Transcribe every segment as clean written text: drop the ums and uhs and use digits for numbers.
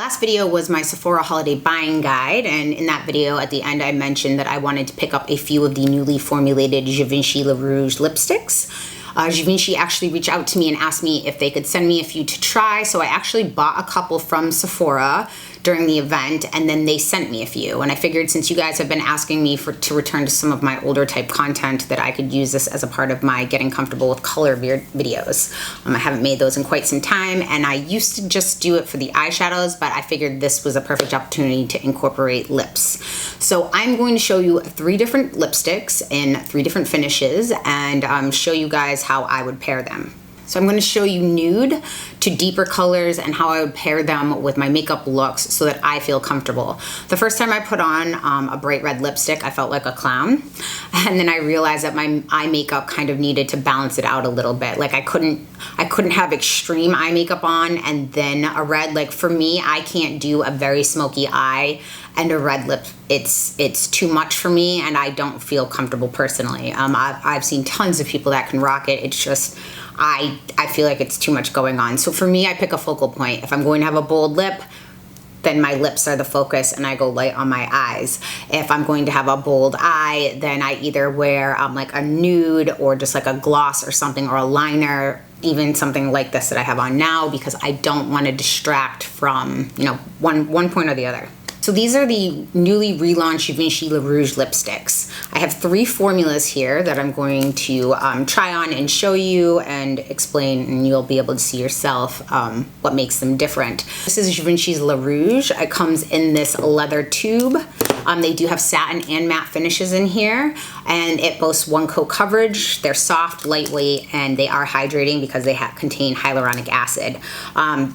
last video was my Sephora holiday buying guide, and in that video at the end I mentioned that I wanted to pick up a few of the newly formulated Givenchy Le Rouge lipsticks. Givenchy actually reached out to me and asked me if they could send me a few to try, so I actually bought a couple from Sephora during the event, and then they sent me a few. And I figured since you guys have been asking me to return to some of my older type content, that I could use this as a part of my getting comfortable with color videos. I haven't made those in quite some time, and I used to just do it for the eyeshadows, but I figured this was a perfect opportunity to incorporate lips. So I'm going to show you 3 different lipsticks in 3 different finishes, and show you guys how I would pair them. So I'm going to show you nude to deeper colors and how I would pair them with my makeup looks so that I feel comfortable. The first time I put on a bright red lipstick, I felt like a clown. And then I realized that my eye makeup kind of needed to balance it out a little bit. Like I couldn't have extreme eye makeup on and then a red. Like for me, I can't do a very smoky eye and a red lip. It's too much for me, and I don't feel comfortable personally. I've seen tons of people that can rock it. It's just, I feel like it's too much going on. So for me, I pick a focal point. If I'm going to have a bold lip, then my lips are the focus and I go light on my eyes. If I'm going to have a bold eye, then I either wear like a nude or just like a gloss or something, or a liner, even something like this that I have on now, because I don't want to distract from, you know, one point or the other. So these are the newly relaunched Givenchy Le Rouge lipsticks. I have 3 formulas here that I'm going to try on and show you and explain, and you'll be able to see yourself what makes them different. This is Givenchy's Le Rouge. It comes in this leather tube. They do have satin and matte finishes in here, and it boasts 1 coat coverage. They're soft, lightweight, and they are hydrating because they contain hyaluronic acid.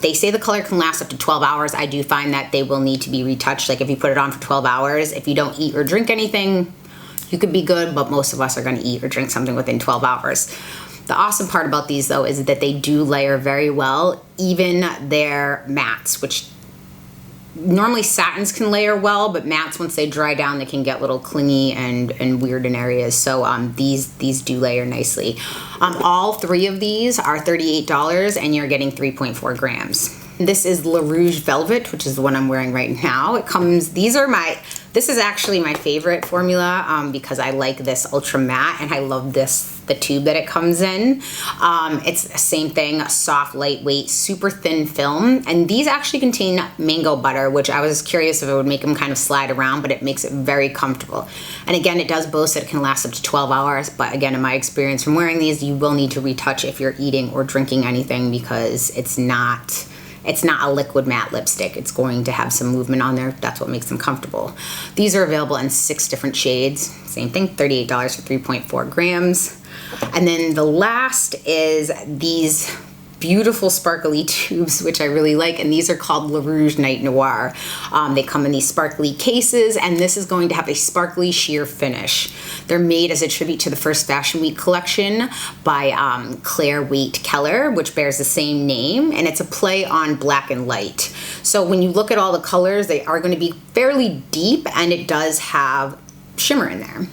They say the color can last up to 12 hours. I do find that they will need to be retouched. Like if you put it on for 12 hours, if you don't eat or drink anything, you could be good, but most of us are going to eat or drink something within 12 hours. The awesome part about these though is that they do layer very well, even their mattes, which normally satins can layer well, but mattes, once they dry down, they can get a little clingy and weird in areas. So these do layer nicely. All 3 of these are $38, and you're getting 3.4 grams. This is Le Rouge Velvet, which is the one I'm wearing right now. This is actually my favorite formula because I like this ultra matte, and I love the tube that it comes in. It's the same thing, soft, lightweight, super thin film. And these actually contain mango butter, which I was curious if it would make them kind of slide around, but it makes it very comfortable. And again, it does boast that it can last up to 12 hours. But again, in my experience from wearing these, you will need to retouch if you're eating or drinking anything, because it's not a liquid matte lipstick. It's going to have some movement on there. That's what makes them comfortable. These are available in 6 different shades. Same thing, $38 for 3.4 grams. And then the last is these beautiful sparkly tubes, which I really like, and these are called Le Rouge Night Noir. They come in these sparkly cases, and this is going to have a sparkly sheer finish. They're made as a tribute to the first Fashion Week collection by Claire Waite Keller, which bears the same name, and it's a play on black and light. So when you look at all the colors, they are going to be fairly deep, and it does have shimmer in there.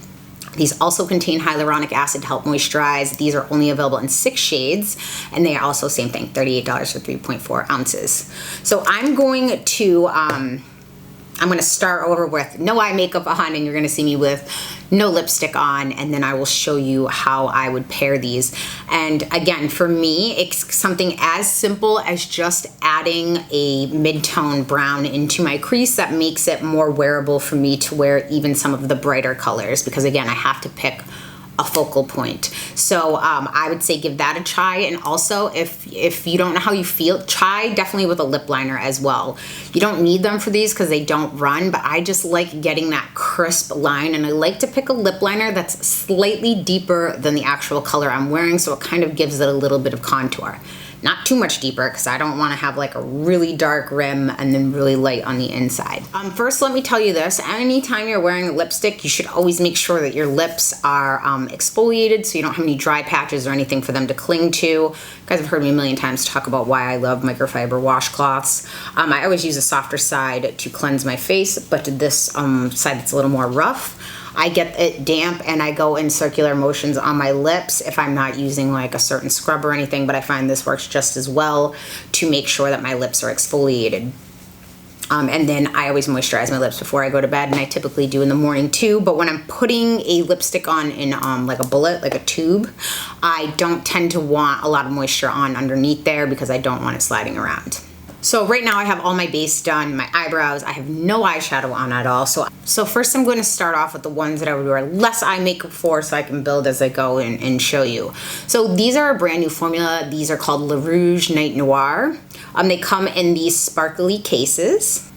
These also contain hyaluronic acid to help moisturize. These are only available in 6 shades, and they are also same thing, $38 for 3.4 ounces. So I'm going to start over with no eye makeup on, and you're going to see me with no lipstick on, and then I will show you how I would pair these. And again, for me, it's something as simple as just adding a mid-tone brown into my crease that makes it more wearable for me to wear even some of the brighter colors, because again, I have to pick a focal point. So I would say give that a try, and also if you don't know how you feel, try definitely with a lip liner as well. You don't need them for these because they don't run, but I just like getting that crisp line, and I like to pick a lip liner that's slightly deeper than the actual color I'm wearing, so it kind of gives it a little bit of contour. Not too much deeper, because I don't want to have like a really dark rim and then really light on the inside. First, let me tell you this. Anytime you're wearing a lipstick, you should always make sure that your lips are exfoliated, so you don't have any dry patches or anything for them to cling to. You guys have heard me a million times talk about why I love microfiber washcloths. I always use a softer side to cleanse my face, but this side that's a little more rough, I get it damp and I go in circular motions on my lips if I'm not using like a certain scrub or anything, but I find this works just as well to make sure that my lips are exfoliated. And then I always moisturize my lips before I go to bed, and I typically do in the morning too. But when I'm putting a lipstick on in like a bullet, like a tube, I don't tend to want a lot of moisture on underneath there because I don't want it sliding around. So right now I have all my base done, my eyebrows. I have no eyeshadow on at all. So first I'm going to start off with the ones that I would wear less eye makeup for, so I can build as I go and show you. So these are a brand new formula. These are called Le Rouge Night Noir. They come in these sparkly cases.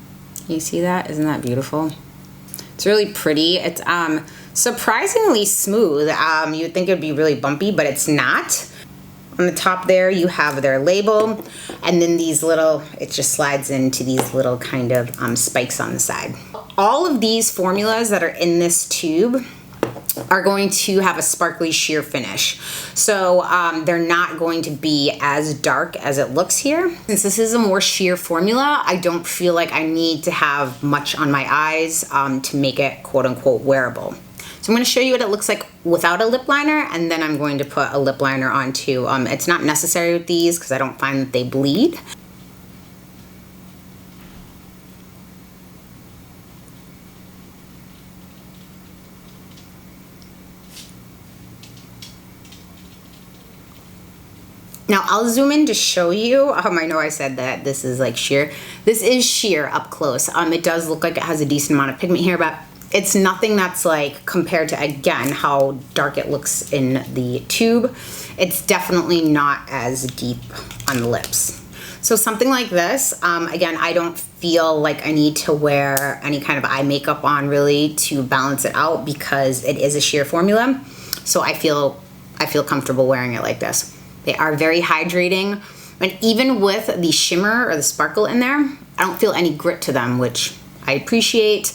You see that? Isn't that beautiful? It's really pretty. It's surprisingly smooth. You'd think it would be really bumpy, but it's not. On the top there, you have their label, and then these little, it just slides into these little kind of spikes on the side. All of these formulas that are in this tube are going to have a sparkly sheer finish. So they're not going to be as dark as it looks here. Since this is a more sheer formula, I don't feel like I need to have much on my eyes to make it quote unquote wearable. So I'm going to show you what it looks like without a lip liner, and then I'm going to put a lip liner on too. It's not necessary with these because I don't find that they bleed. Now I'll zoom in to show you. I know I said that this is like sheer. This is sheer up close. It does look like it has a decent amount of pigment here, but it's nothing that's like compared to, again, how dark it looks in the tube. It's definitely not as deep on the lips. So something like this, again, I don't feel like I need to wear any kind of eye makeup on really to balance it out because it is a sheer formula. So I feel comfortable wearing it like this. They are very hydrating, and even with the shimmer or the sparkle in there, I don't feel any grit to them, which I appreciate.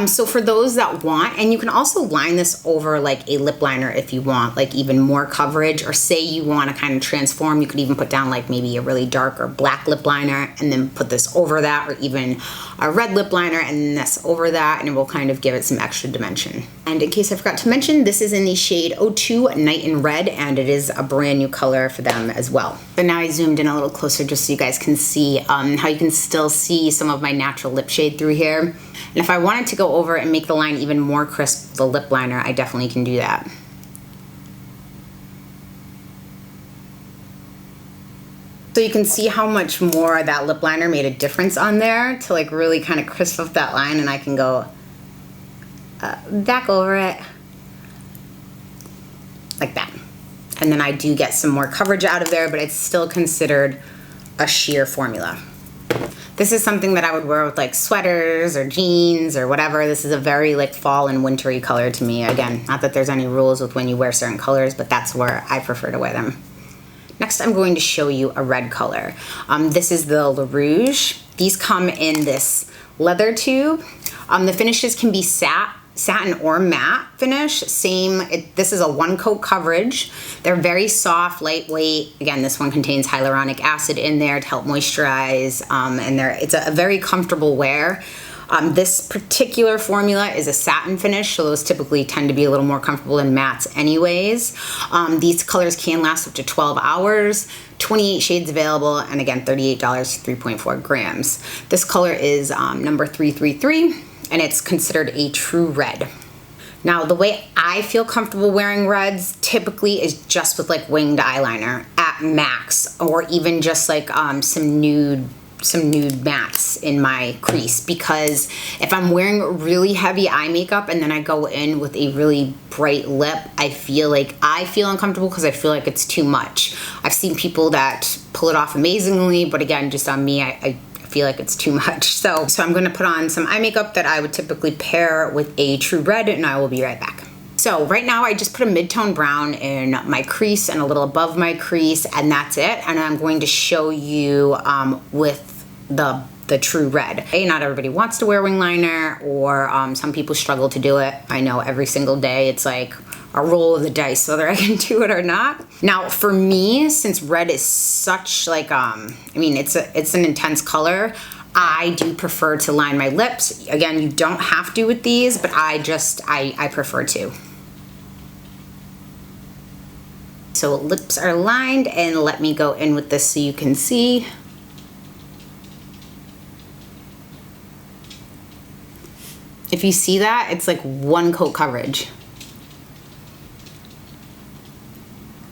So for those that want, and you can also line this over like a lip liner if you want, like even more coverage, or say you want to kind of transform, you could even put down like maybe a really dark or black lip liner and then put this over that, or even a red lip liner and this over that, and it will kind of give it some extra dimension. And in case I forgot to mention, this is in the shade 02 Night in Red, and it is a brand new color for them as well. But now I zoomed in a little closer just so you guys can see how you can still see some of my natural lip shade through here. And if I wanted to go over and make the line even more crisp with the lip liner, I definitely can do that. So you can see how much more that lip liner made a difference on there to like really kind of crisp up that line, and I can go back over it like that. And then I do get some more coverage out of there, but it's still considered a sheer formula. This is something that I would wear with like sweaters or jeans or whatever. This is a very like fall and wintry color to me. Again, not that there's any rules with when you wear certain colors, but that's where I prefer to wear them. Next, I'm going to show you a red color. This is the Le Rouge. These come in this leather tube. The finishes can be satin or matte finish. This is a one coat coverage. They're very soft, lightweight. Again, this one contains hyaluronic acid in there to help moisturize, and it's a very comfortable wear. This particular formula is a satin finish, so those typically tend to be a little more comfortable than mattes anyways. These colors can last up to 12 hours, 28 shades available, and again, $38, 3.4 grams. This color is number 333, and it's considered a true red. Now, the way I feel comfortable wearing reds typically is just with like winged eyeliner at max, or even just like some nude mattes in my crease, because if I'm wearing really heavy eye makeup and then I go in with a really bright lip, I feel uncomfortable because I feel like it's too much. I've seen people that pull it off amazingly, but again, just on me, I feel like it's too much. So I'm going to put on some eye makeup that I would typically pair with a true red, and I will be right back. So right now I just put a mid-tone brown in my crease and a little above my crease, and that's it. And I'm going to show you with the true red. Not everybody wants to wear wing liner, or some people struggle to do it. I know every single day it's like a roll of the dice whether I can do it or not. Now for me, since red is such like it's an intense color, I do prefer to line my lips. Again, you don't have to with these, but I prefer to. So lips are lined, and let me go in with this so you can see. If you see that, it's like one coat coverage.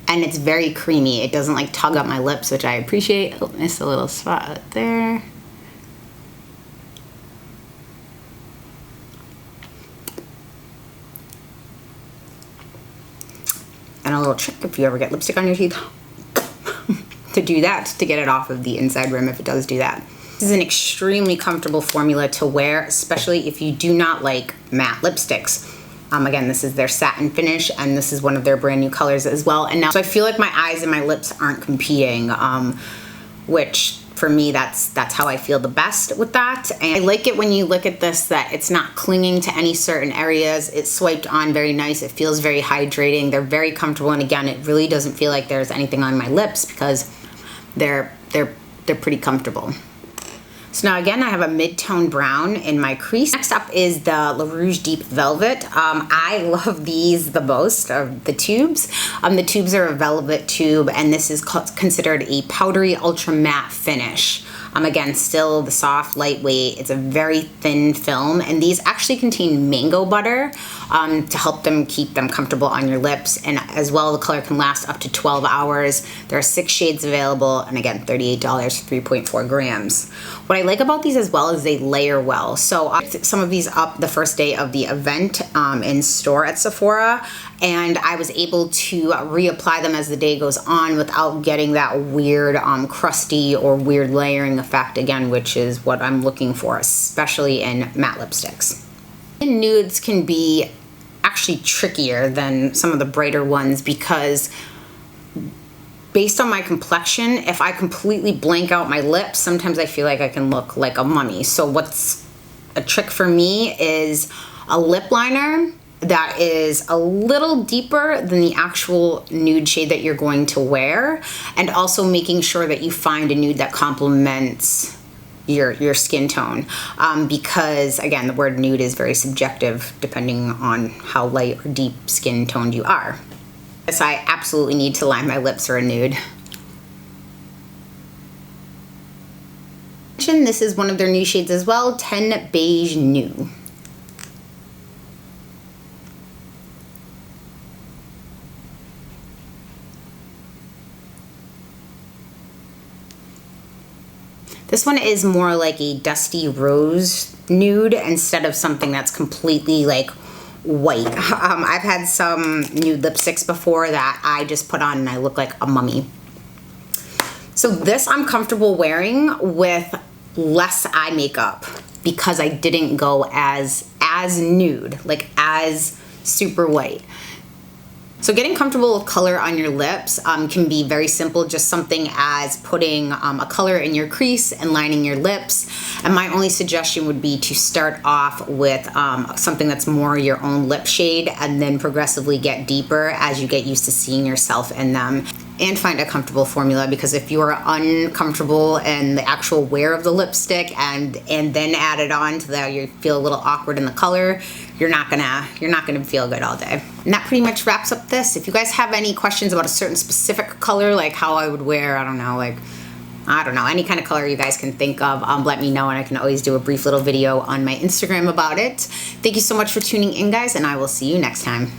And it's very creamy. It doesn't like tug up my lips, which I appreciate. Oh, missed a little spot right there. And a little trick if you ever get lipstick on your teeth to do that, to get it off of the inside rim if it does do that. This is an extremely comfortable formula to wear, especially if you do not like matte lipsticks. Again, this is their satin finish, and this is one of their brand new colors as well. And now, so I feel like my eyes and my lips aren't competing, which for me, that's how I feel the best with that. And I like it when you look at this that it's not clinging to any certain areas. It's swiped on very nice. It feels very hydrating. They're very comfortable, and again, it really doesn't feel like there's anything on my lips because they're pretty comfortable. So now again, I have a mid-tone brown in my crease. Next up is the Le Rouge Deep Velvet. I love these the most of the tubes. The tubes are a velvet tube, and this is considered a powdery ultra matte finish. Again, still the soft, lightweight. It's a very thin film, and these actually contain mango butter to help them keep them comfortable on your lips, and as well, the color can last up to 12 hours. There are 6 shades available, and again, $38 for 3.4 grams. What I like about these as well is they layer well. So I picked some of these up the first day of the event in store at Sephora, and I was able to reapply them as the day goes on without getting that weird crusty or weird layering effect again, which is what I'm looking for, especially in matte lipsticks. And nudes can be actually trickier than some of the brighter ones because based on my complexion, if I completely blank out my lips, sometimes I feel like I can look like a mummy. So what's a trick for me is a lip liner that is a little deeper than the actual nude shade that you're going to wear, and also making sure that you find a nude that complements your skin tone, because again, the word nude is very subjective depending on how light or deep skin toned you are. So I absolutely need to line my lips for a nude. This is one of their new shades as well, 10 Beige Nude. This one is more like a dusty rose nude instead of something that's completely like white. I've had some nude lipsticks before that I just put on and I look like a mummy. So this I'm comfortable wearing with less eye makeup because I didn't go as nude, like as super white. So getting comfortable with color on your lips can be very simple, just something as putting a color in your crease and lining your lips. And my only suggestion would be to start off with something that's more your own lip shade and then progressively get deeper as you get used to seeing yourself in them. And find a comfortable formula, because if you are uncomfortable in the actual wear of the lipstick and then add it on to that you feel a little awkward in the color, you're not gonna feel good all day. And that pretty much wraps up this. If you guys have any questions about a certain specific color, like how I would wear, I don't know, any kind of color you guys can think of, let me know and I can always do a brief little video on my Instagram about it. Thank you so much for tuning in, guys, and I will see you next time.